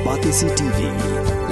Batisi TV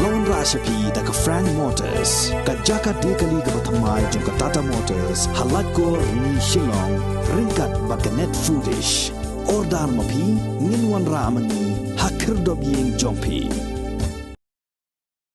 Lone Rashapi Daka Frank Motors Kajaka Dekali Gabatamai Junka Tata Motors Halatko Ni Shillong Rinkat Bakanet Foodish Ordar Mapi Ninwan Ramani Hakirdob Ying Jompi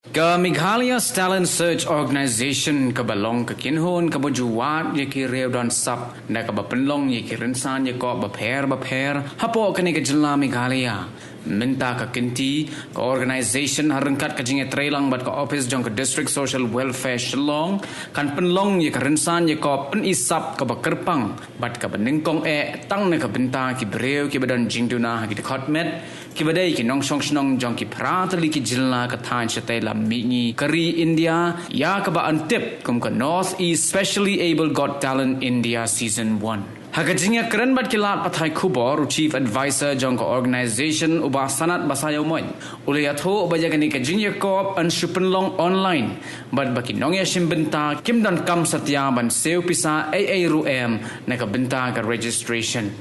Ka Meghalaya Talent Search Organization ka balong ka kinhon ka bojuwat ye ki reudon sap na ka bapenlong ye ki Rynsan Ïakop bapher hapo ka ni ka jilla Meghalaya minta ka kinti ka organization harangkat ka jinge trailang bat ka office jong ka district social welfare Shillong kan penlong ye ka Rynsan Ïakop pen isap ka bakerpang bat ka beningkong tang na ka benta ki breu ki badan jing Duna ki Dkhotmet ki badai ki nong song snong jong ki pratali ki jilla ka than chate lam mi kari India ya ka ba antip kum ka North East Specially Able Got Talent India Season 1 Hagajingya keren bat kilat pathai kubor chief advisor jong ka organization uba sanat basayaw moy ulayatho ubajagani ka Ïakop an supenlong online bat baki nongya simbenta kim dan kam satya ban seu pisa ruem na ka benta ka registration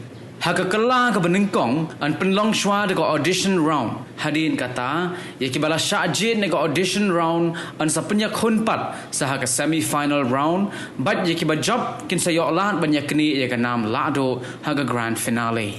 Hakakala ka benengkong an penlong shwa de ka audition round hadin kata ye kibala syajid ne ka audition round an sa penyak hunpat sa ka semi final round bat ye kiba job kin sa yolat banyak kini ye ka nam lado haga grand finale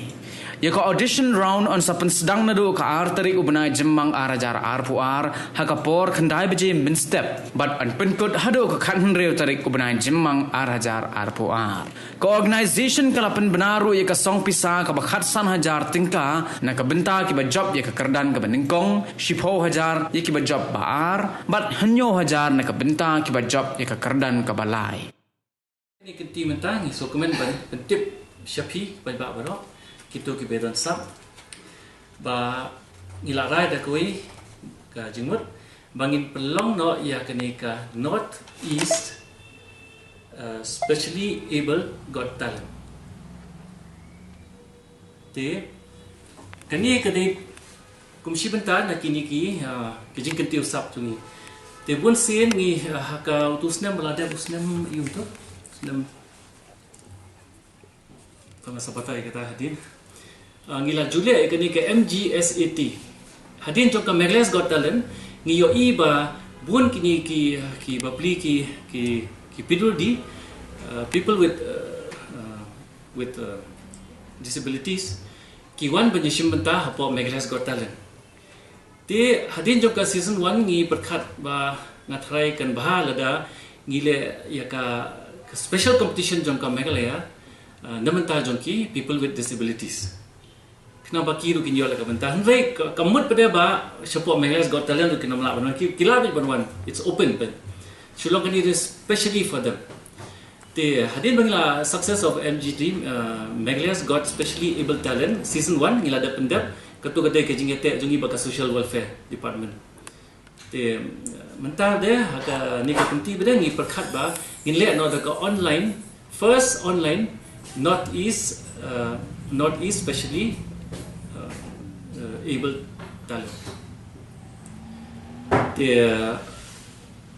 ye ka audition round an sa sedang nadu ka arteri ubnai jemmang arajar arpuar hakapor khandai beje min step but an penkut hado ka khan reu tarik ubnai jemmang arajar arpuar ka organization kalapan benaru ye ka song pisa ka bakhat san hajar tingka na ka benta ki ba job ye ka kerdan ka beningkong shipo hajar ye ki ba job baar but hanyo hajar na ka benta ki ba job ye ka kerdan ka balai ni kenti mentang so komen ban tip shapi ban ba baro kita ki bedan sap ba ngilarai da koi ka jingmut bangin pelong no ya kani ka North East Specially Able Got Talent te kani kadai kumsi bentar na kini ki jing kentiu sap tu ni te bun sen ni ka utusnem balada usnem yu tu usnem pangasa patai kata hadin ngila Julia kani ke MGSAT hadin jok ka Meghalaya Got Talent ngiyo iba bun kini ki bapli ki pidul di people with disabilities ki wan banjishim benta hapo Meghalaya Got Talent te hadin jok ka season 1 ngi perkhat ba ngatrai kan bahal ada ngile ya ka special competition jong ka Meghalaya namenta jong ki people with disabilities kenapa kiru kinjol ka benta hanwei kamut pada ba support Meghalaya Got Talent kina mala ban kila bi ban it's open but shulong kan it is specially for them te hadin bangla success of MGT Meghalaya Got Specially Able Talent season 1 ngila da pendap katu kadai ke jingete jongi ba ka social welfare department te mentar de ka ni ka penting beda ngi perkhat ba nginle no da ka online first online North East Specially Able Talent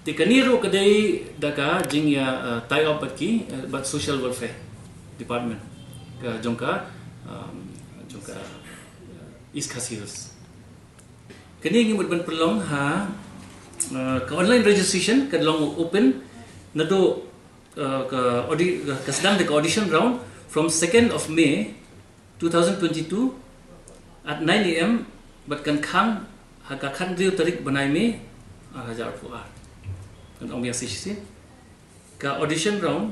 te kaniro kadai daga jingya tie up batki but social welfare department ka jongka East Khasiras kani ngi mudban pelong ha ka online registration ka long open nado ka sedang the audition round from 2nd of May 2022 at 9 AM but kan khang ha ka khan riu tarik banai me hajar fuar kan ong biasa sih ka audition round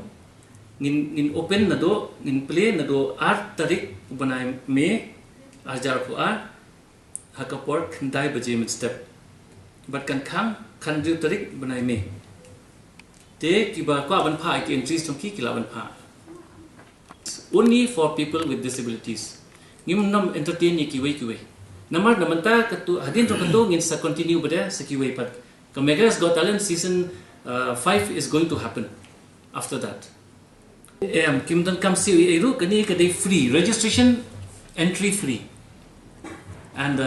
ngin open nado ngin play nado art tarik banai me hajar fuar ha ka por khandai baje mit step but kan khang khan riu tarik banai me te kiba kwa ban pha ki entries tong ki kila ban pha only for people with disabilities ngim nam entertain ni kiwei namar namanta katu hadin to katu ngin sa continue bada sa kiwei pat ka Meghalaya Got Talent season 5 is going to happen after that kim dan kam si eru kani kadai free registration entry free and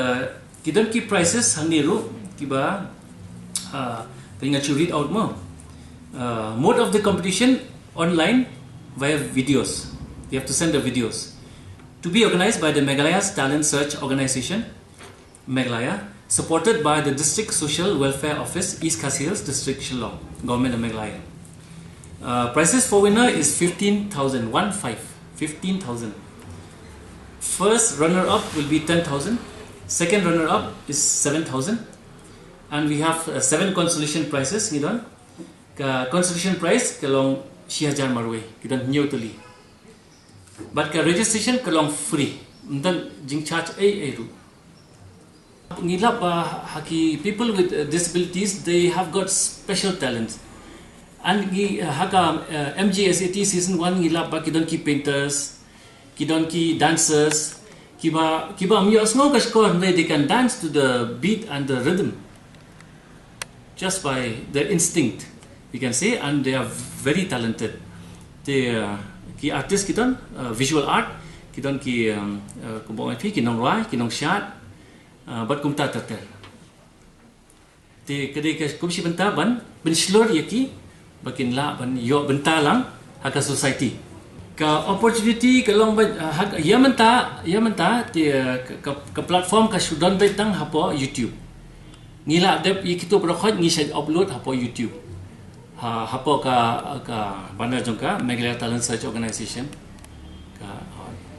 kidan ki prices hangiru kiba pinga to read out mo mode of the competition online via videos you have to send the videos to be organized by the Meghalaya Talent Search Organization Meghalaya supported by the District Social Welfare Office, East Khasi Hills District, Shillong, Government of Meghalaya. Prices for winner is 15,000, 15,000. First runner-up will be 10,000. Second runner-up is 7,000. And we have 7 consolation prizes. Consolation prize kalong Shihajar Marwe. Kita new tuli. But registration kalong free. Dan jing charge ru. Ngilap haki people with disabilities, they have got special talents. And haka MGSAT season 1 ngilap ba kidon ki painters, kidon ki dancers, kiba amyos no kashko they can dance to the beat and the rhythm just by their instinct, we can say, and they are very talented. They ki artist kidon visual art, kidon ki kubong fi kinong roi, kinong shat, but kumta tatel. Te kadai ka kumsi benta ban slur yaki bakin la ban yo benta lang haka society. Ka opportunity kalong ya menta ti ka platform ka sudan betang hapo YouTube. Ngila dep yikito prokhot ngi shed upload hapo YouTube. Hapo ka banda jongka Meghalaya Talent Search Organization. Ka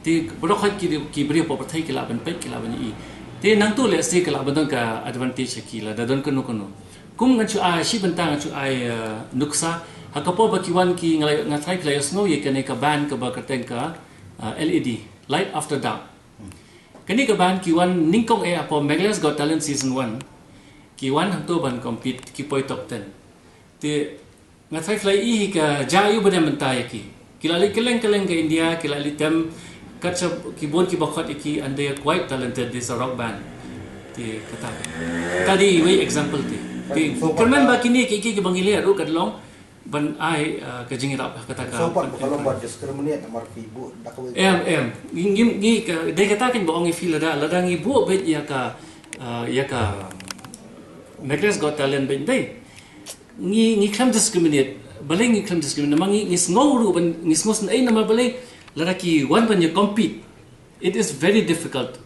ti prokhot ki bri po pathai kila ban pek kila ban I. Ti nang tu le sti kila ban ka advantage kila dadon kono. Kum ngan chu ai shi benta ngan chu ai nuksa hakapo bakiwan ki ngathai players no ye kane ka ban ka ba kateng ka LED light after dark. Kani ka ban ki wan ningkong apo Meghalaya's Got Talent season 1 ki wan hanto ban compete ki poi top 10. Ti ngathai play I ka jayu bade menta ki kilali keleng ka India kilali tem katsa ki bon ki bakhat ki and they are quite talented. This a rock band. Ti kata tadi we example ti Kerman ba kini ki bangili ru kadlong ban ai ka jingirap kata ka. So kalau buat discriminate amar ibu dak we. Ngi ka de kata kin boong feel lada ngi bu bet ya ka Meghalaya Got Talent ben dai. Ngi klam discriminate. Baleng ngi klam discriminate mangi ngi sngoru ban ngi sngosen ai nama baleng lada ki one ban you compete. It is very difficult.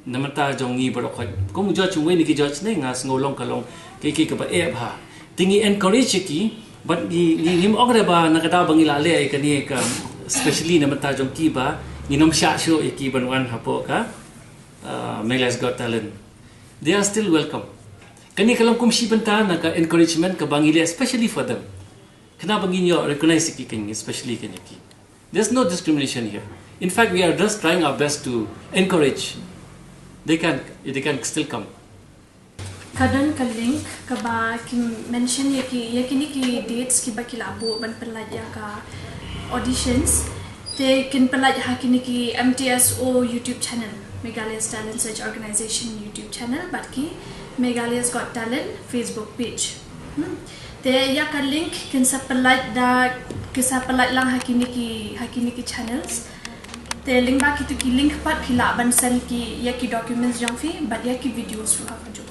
Namata jongi barokhat. Ko mu judge we ni ki judge ne nga sngolong kalong ki ka ba ha tingi encourage ki but ni ogre ba nakada bangila le kani ka especially na mata jong Kiba nginom sha show ki banwan hapo ka Meghalaya's Got Talent, they are still welcome. Kani kalang kumsi banta na ka encouragement ka bangila especially for them. Kana banginyo recognize ki kani especially kani ki. There's no discrimination here. In fact, we are just trying our best to encourage. They can still come. Kadang kaling kaba kim mention yakini ki dates ki bakilabo ban pelajya ka auditions te kin pelajya hakini ki MTSO YouTube channel, Meghalaya's Talent Search Organization YouTube channel, but ki Meghalaya's Got Talent Facebook page. Te ya ka link kin sa pelaj lang hakini ki channels. Te link ba ki tu ki link pat phila ban send ki ya ki documents jong fi but ya ki videos ru ha ka jo.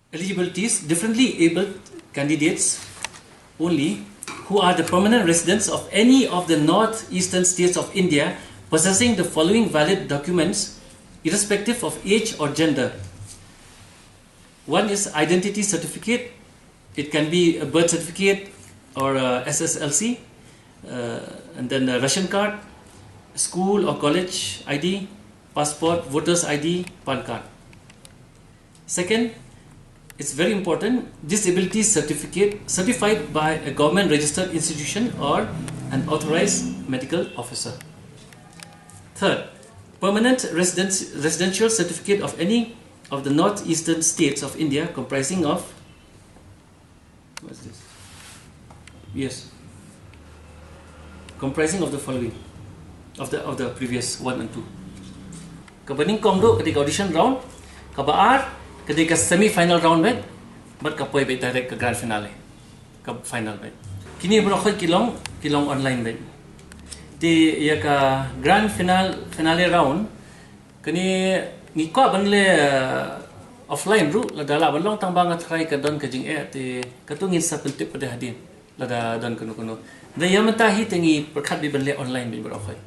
Eligibilities: differently abled candidates only who are the permanent residents of any of the northeastern states of India possessing the following valid documents irrespective of age or gender. One is identity certificate. It can be a birth certificate or a SSLC, and then a ration card, school or college ID, passport, voter's ID, PAN card. Second, it's very important, disability certificate certified by a government registered institution or an authorized medical officer. Third, permanent residential certificate of any of the northeastern states of India comprising of, what's this? Yes, comprising of the following, of the previous 1 and 2. Kabaning kongdo ketika audition round, kabaar ketika semi-final round bet, but kapoy bet direct ke grand finale, ke final bet. Kini berokot kilong online bet. Di ya ka grand finale round, kini ngikwa banle offline ru ladala balong tambang atrai ka don ka jing ti katungin sa pentip pada hadin lada don kuno. Da yamatahi tingi perkhat di banle online bet berokot.